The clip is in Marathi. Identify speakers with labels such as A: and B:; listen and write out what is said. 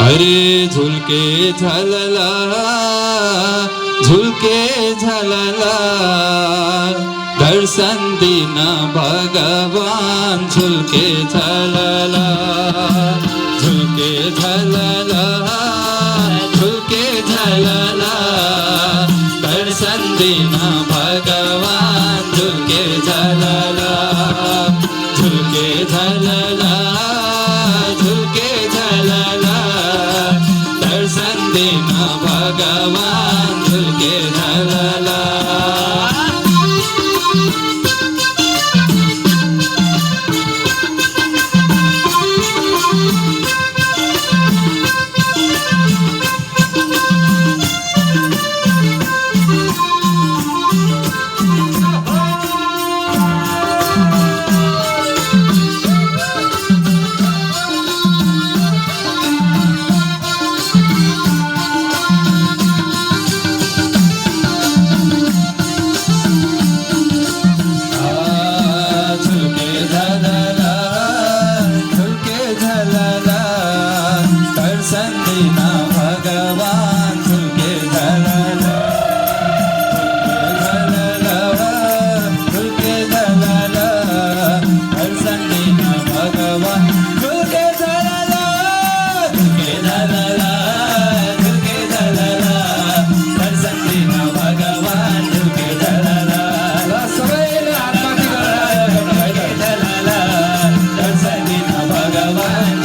A: अरे झुलके झालला झुलके झालला दर्शन दीना भगवान झुलके झालला झुलके झालला झुलके झालला दर्शन दीना भगवान झुलके झालला झुलके झालला झुलके झालला दर्शन दीना भगवान झुलके झालला भगवान